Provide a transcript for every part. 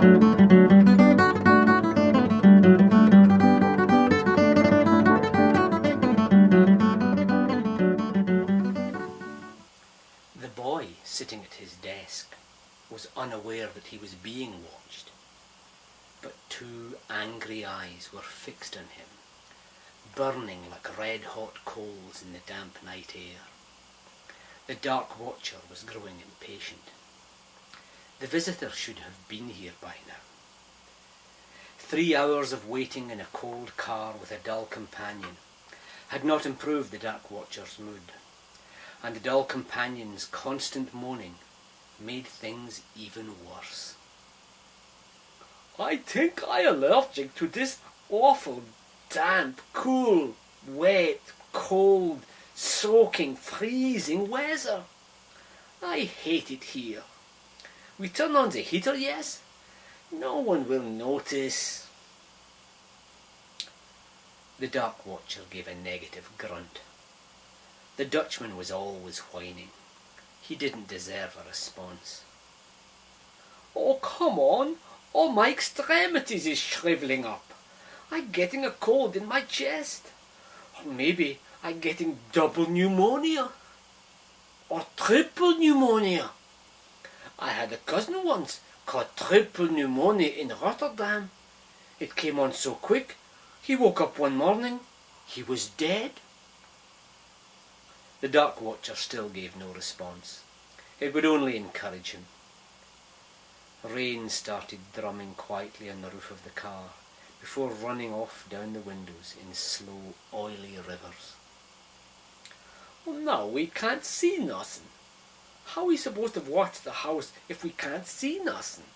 The boy, sitting at his desk, was unaware that he was being watched, but two angry eyes were fixed on him, burning like red-hot coals in the damp night air. The dark watcher was growing impatient. The visitor should have been here by now. 3 hours of waiting in a cold car with a dull companion had not improved the dark watcher's mood, and the dull companion's constant moaning made things even worse. "I think I'm allergic to this awful, damp, cool, wet, cold, soaking, freezing weather. I hate it here. We turn on the heater, yes? No one will notice." The dark watcher gave a negative grunt. The Dutchman was always whining. He didn't deserve a response. "Oh, come on. All my extremities is shriveling up. I'm getting a cold in my chest. Or maybe I'm getting double pneumonia. Or triple pneumonia. I had a cousin once caught triple pneumonia in Rotterdam. It came on so quick, he woke up one morning. He was dead." The dark watcher still gave no response. It would only encourage him. Rain started drumming quietly on the roof of the car before running off down the windows in slow, oily rivers. "Well, now we can't see nothing. How are we supposed to watch the house if we can't see nothing?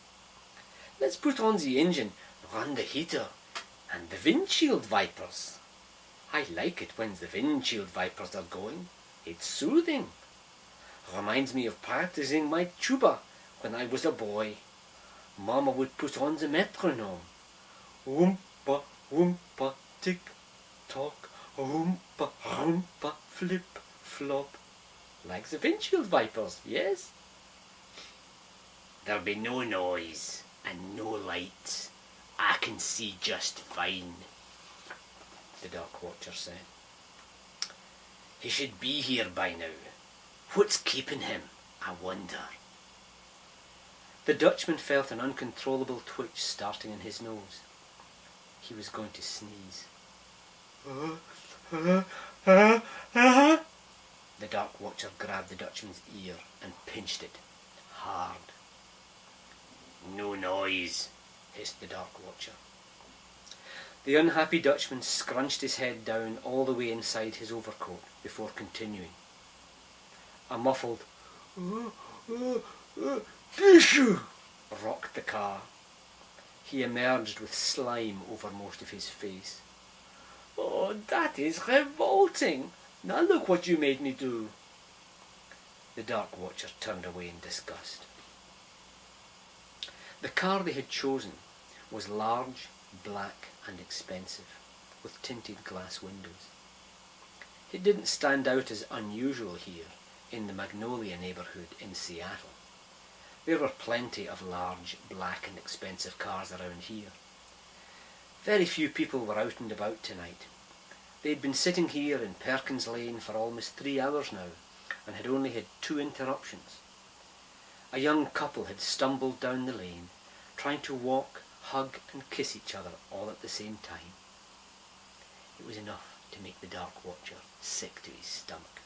Let's put on the engine, run the heater, and the windshield wipers. I like it when the windshield wipers are going. It's soothing. Reminds me of practicing my tuba when I was a boy. Mama would put on the metronome. Oompa, oompa, tick, tock, oompa, oompa, flip, flop. Like the windshield wipers, yes? There'll be no noise and no lights. I can see just fine," the dark watcher said. "He should be here by now. What's keeping him, I wonder?" The Dutchman felt an uncontrollable twitch starting in his nose. He was going to sneeze. The dark watcher grabbed the Dutchman's ear and pinched it hard. "No noise," hissed the dark watcher. The unhappy Dutchman scrunched his head down all the way inside his overcoat before continuing. A muffled "Tissue!" rocked the car. He emerged with slime over most of his face. "Oh, that is revolting! Now look what you made me do." The dark watcher turned away in disgust. The car they had chosen was large, black and expensive, with tinted glass windows. It didn't stand out as unusual here in the Magnolia neighbourhood in Seattle. There were plenty of large, black and expensive cars around here. Very few people were out and about tonight. They'd been sitting here in Perkins Lane for almost 3 hours now, and had only had 2 interruptions. A young couple had stumbled down the lane, trying to walk, hug and kiss each other all at the same time. It was enough to make the dark watcher sick to his stomach.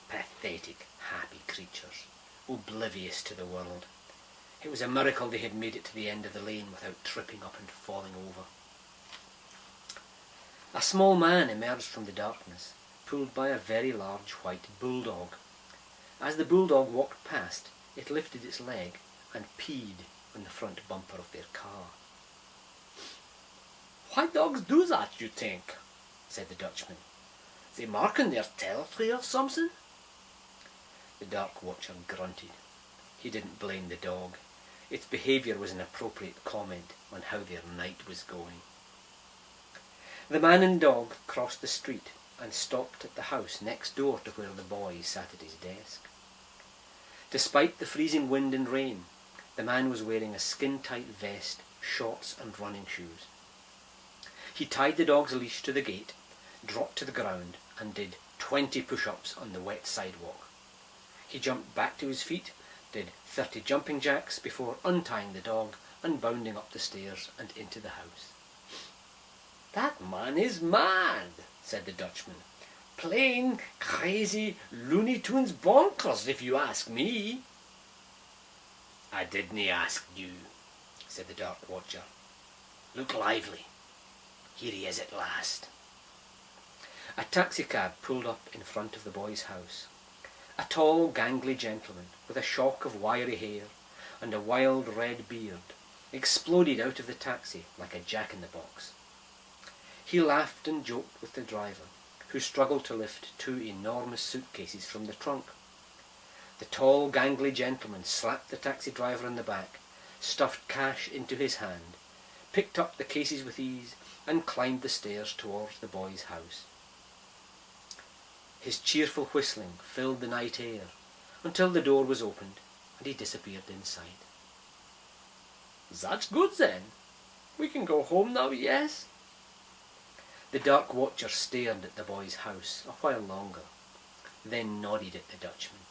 Pathetic, happy creatures, oblivious to the world. It was a miracle they had made it to the end of the lane without tripping up and falling over. A small man emerged from the darkness, pulled by a very large white bulldog. As the bulldog walked past, it lifted its leg and peed on the front bumper of their car. "Why dogs do that, you think?" said the Dutchman. "They marking their territory or something?" The dark watcher grunted. He didn't blame the dog. Its behaviour was an appropriate comment on how their night was going. The man and dog crossed the street and stopped at the house next door to where the boy sat at his desk. Despite the freezing wind and rain, The man was wearing a skin-tight vest, shorts and running shoes. He tied the dog's leash to the gate, dropped to the ground and did 20 push-ups on the wet sidewalk. He jumped back to his feet, did 30 jumping jacks before untying the dog and bounding up the stairs and into the house. "That man is mad," said the Dutchman. "Plain, crazy, Looney Tunes bonkers, if you ask me." "I didn't ask you," said the Dark Watcher. "Look lively. Here he is at last." A taxicab pulled up in front of the boy's house. A tall, gangly gentleman with a shock of wiry hair and a wild red beard exploded out of the taxi like a jack-in-the-box. He laughed and joked with the driver, who struggled to lift 2 enormous suitcases from the trunk. The tall, gangly gentleman slapped the taxi driver on the back, stuffed cash into his hand, picked up the cases with ease, and climbed the stairs towards the boy's house. His cheerful whistling filled the night air until the door was opened and he disappeared inside. "That's good then. We can go home now, yes?" The Dark Watcher stared at the boy's house a while longer, then nodded at the Dutchman.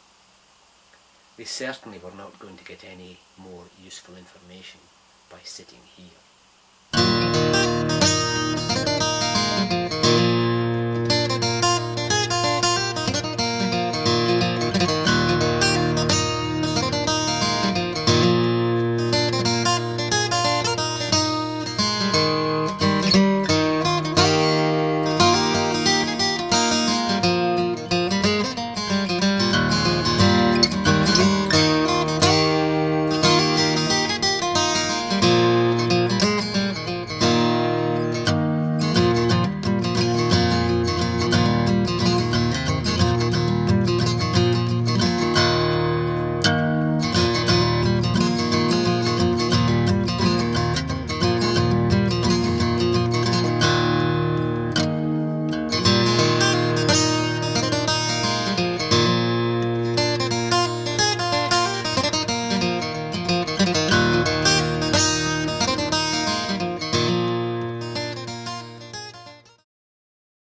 They certainly were not going to get any more useful information by sitting here.